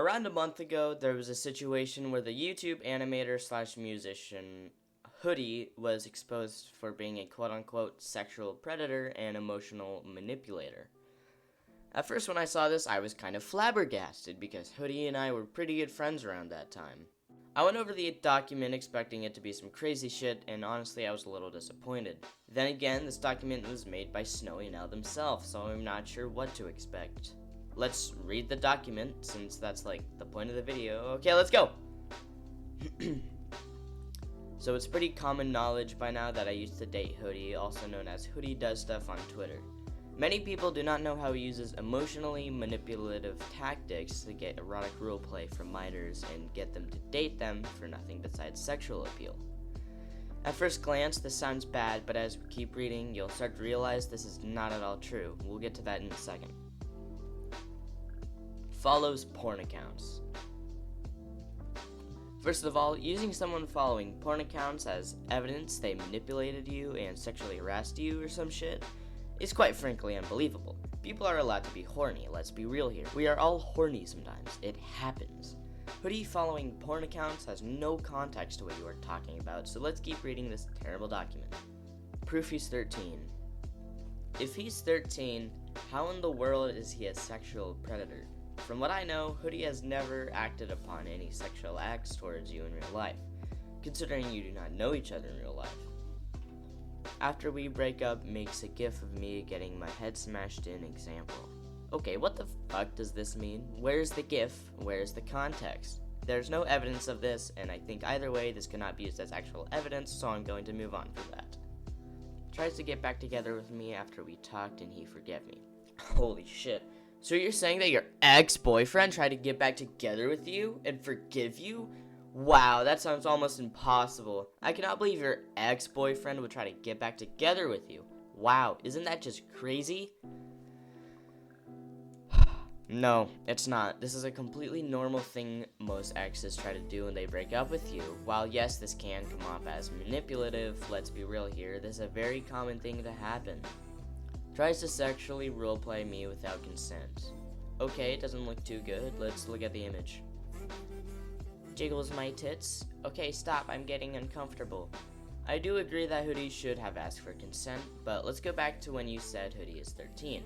Around a month ago, there was a situation where the YouTube animator slash musician Hoody was exposed for being a quote-unquote sexual predator and emotional manipulator. At first when I saw this, I was kind of flabbergasted because Hoody and I were pretty good friends around that time. I went over the document expecting it to be some crazy shit, and honestly I was a little disappointed. Then again, this document was made by Snowy and Al themselves, so I'm not sure what to expect. Let's read the document, since that's like the point of the video. Okay, let's go! So it's pretty common knowledge by now that I used to date Hoody, also known as Hoody Does Stuff on Twitter. Many people do not know how he uses emotionally manipulative tactics to get erotic roleplay from minors and get them to date them for nothing besides sexual appeal. At first glance, this sounds bad, but as we keep reading, you'll start to realize this is not at all true. We'll get to that in a second. Follows porn accounts. First of all, using someone following porn accounts as evidence they manipulated you and sexually harassed you or some shit is quite frankly unbelievable. People are allowed to be horny, let's be real here. We are all horny sometimes, it happens. Hoody following porn accounts has no context to what you are talking about, so let's keep reading this terrible document. Proof he's 13. If he's 13, how in the world is he a sexual predator? From what I know, Hoody has never acted upon any sexual acts towards you in real life, considering you do not know each other in real life. After we break up makes a gif of me getting my head smashed in example. Okay, what the fuck does this mean? Where's the gif? Where's the context? There's no evidence of this, and I think either way this cannot be used as actual evidence, so I'm going to move on from that. Tries to get back together with me after we talked and he forgave me. Holy shit. So you're saying that your ex-boyfriend tried to get back together with you and forgive you? Wow, that sounds almost impossible. I cannot believe your ex-boyfriend would try to get back together with you. Wow, isn't that just crazy? No, it's not. This is a completely normal thing most exes try to do when they break up with you. While yes, this can come off as manipulative, let's be real here, this is a very common thing to happen. Tries to sexually roleplay me without consent. Okay, it doesn't look too good. Let's look at the image. Jiggles my tits. Okay, stop, I'm getting uncomfortable. I do agree that Hoody should have asked for consent, but let's go back to when you said Hoody is 13.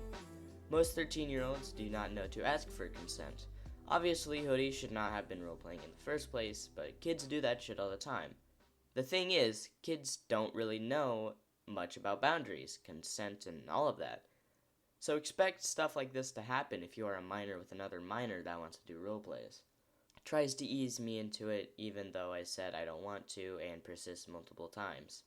Most 13-year-olds do not know to ask for consent. Obviously, Hoody should not have been roleplaying in the first place, but kids do that shit all the time. The thing is, kids don't really know much about boundaries, consent, and all of that. So expect stuff like this to happen if you are a minor with another minor that wants to do roleplays. Tries to ease me into it even though I said I don't want to and persists multiple times.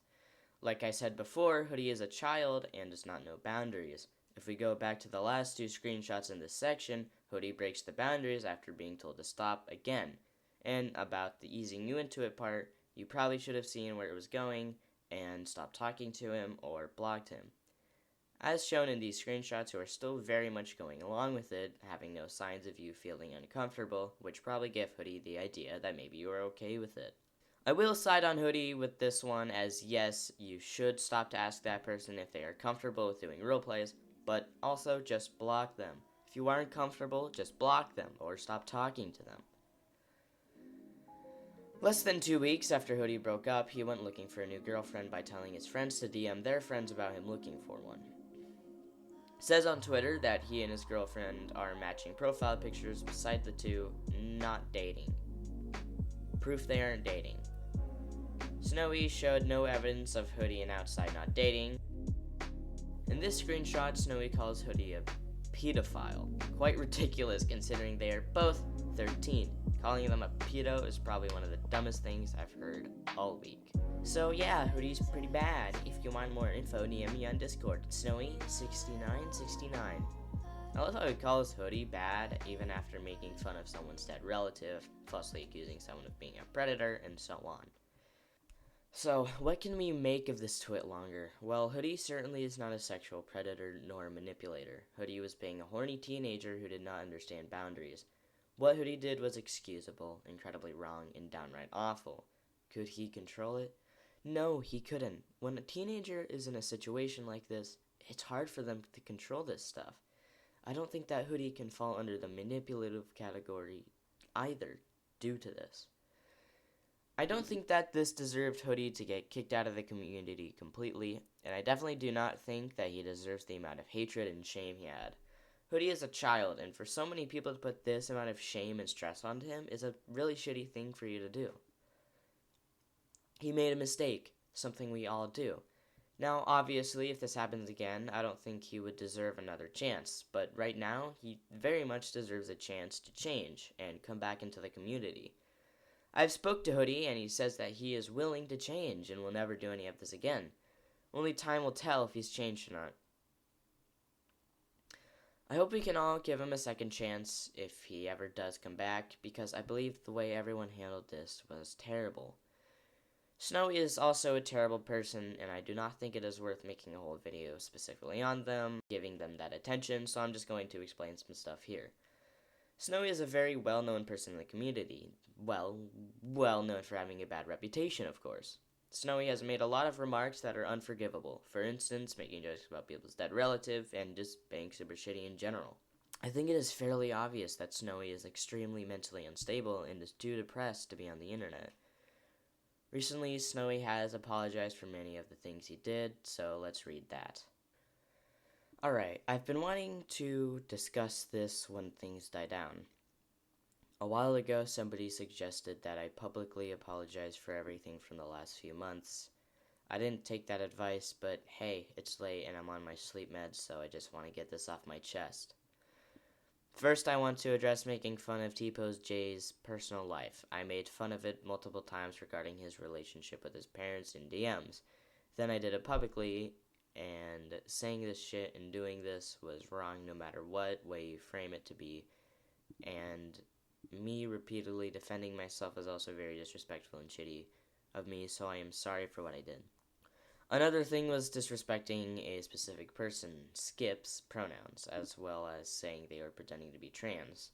Like I said before, Hoody is a child and does not know boundaries. If we go back to the last two screenshots in this section, Hoody breaks the boundaries after being told to stop again. And about the easing you into it part, you probably should have seen where it was going and stopped talking to him or blocked him. As shown in these screenshots, you are still very much going along with it, having no signs of you feeling uncomfortable, which probably give Hoody the idea that maybe you are okay with it. I will side on Hoody with this one, as yes, you should stop to ask that person if they are comfortable with doing roleplays, but also just block them. If you aren't comfortable, just block them or stop talking to them. Less than 2 weeks after Hoody broke up, he went looking for a new girlfriend by telling his friends to DM their friends about him looking for one. Says on Twitter that he and his girlfriend are matching profile pictures beside the two, not dating. Proof they aren't dating. Snowy showed no evidence of Hoody and outside not dating. In this screenshot, Snowy calls Hoody a pedophile. Quite ridiculous considering they are both 13. Calling them a pedo is probably one of the dumbest things I've heard all week. So yeah, Hoody's pretty bad. If you want more info, DM me on Discord. Snowy6969. I love how he calls Hoody bad even after making fun of someone's dead relative, falsely accusing someone of being a predator, and so on. So, what can we make of this twit longer? Well, Hoody certainly is not a sexual predator nor a manipulator. Hoody was being a horny teenager who did not understand boundaries. What Hoody did was excusable, incredibly wrong, and downright awful. Could he control it? No, he couldn't. When a teenager is in a situation like this, it's hard for them to control this stuff. I don't think that Hoody can fall under the manipulative category either due to this. I don't think that this deserved Hoody to get kicked out of the community completely, and I definitely do not think that he deserves the amount of hatred and shame he had. Hoody is a child, and for so many people to put this amount of shame and stress onto him is a really shitty thing for you to do. He made a mistake, something we all do. Now, obviously, if this happens again, I don't think he would deserve another chance, but right now, he very much deserves a chance to change and come back into the community. I've spoke to Hoody, and he says that he is willing to change and will never do any of this again. Only time will tell if he's changed or not. I hope we can all give him a second chance if he ever does come back, because I believe the way everyone handled this was terrible. Snowy is also a terrible person, and I do not think it is worth making a whole video specifically on them, giving them that attention, so I'm just going to explain some stuff here. Snowy is a very well-known person in the community. Well known for having a bad reputation, of course. Snowy has made a lot of remarks that are unforgivable. For instance, making jokes about people's dead relative, and just being super shitty in general. I think it is fairly obvious that Snowy is extremely mentally unstable and is too depressed to be on the internet. Recently, Snowy has apologized for many of the things he did, so let's read that. Alright, I've been wanting to discuss this when things die down. A while ago, somebody suggested that I publicly apologize for everything from the last few months. I didn't take that advice, but hey, it's late and I'm on my sleep meds, so I just want to get this off my chest. First, I want to address making fun of T-Pose J's personal life. I made fun of it multiple times regarding his relationship with his parents in DMs. Then I did it publicly, and saying this shit and doing this was wrong no matter what way you frame it to be. And me repeatedly defending myself is also very disrespectful and shitty of me, so I am sorry for what I did. Another thing was disrespecting a specific person, Skip's pronouns, as well as saying they were pretending to be trans.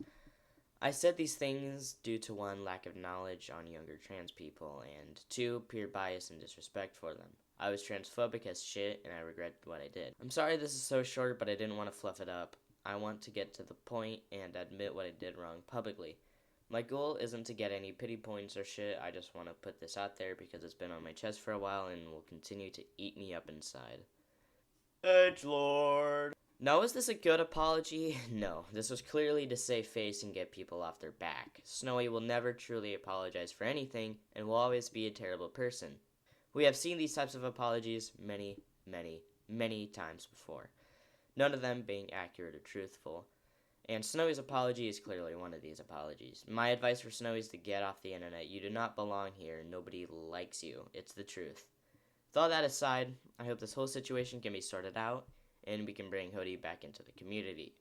I said these things due to 1, lack of knowledge on younger trans people, and 2, peer bias and disrespect for them. I was transphobic as shit, and I regret what I did. I'm sorry this is so short, but I didn't want to fluff it up. I want to get to the point and admit what I did wrong publicly. My goal isn't to get any pity points or shit, I just want to put this out there because it's been on my chest for a while and will continue to eat me up inside. Edgelord! Now, is this a good apology? No, this was clearly to save face and get people off their back. Snowy will never truly apologize for anything and will always be a terrible person. We have seen these types of apologies many times before, none of them being accurate or truthful. And Snowy's apology is clearly one of these apologies. My advice for Snowy is to get off the internet. You do not belong here. Nobody likes you. It's the truth. With all that aside, I hope this whole situation can be sorted out, and we can bring Hoody back into the community.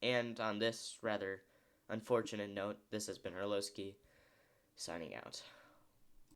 And on this rather unfortunate note, this has been Herlowski, signing out.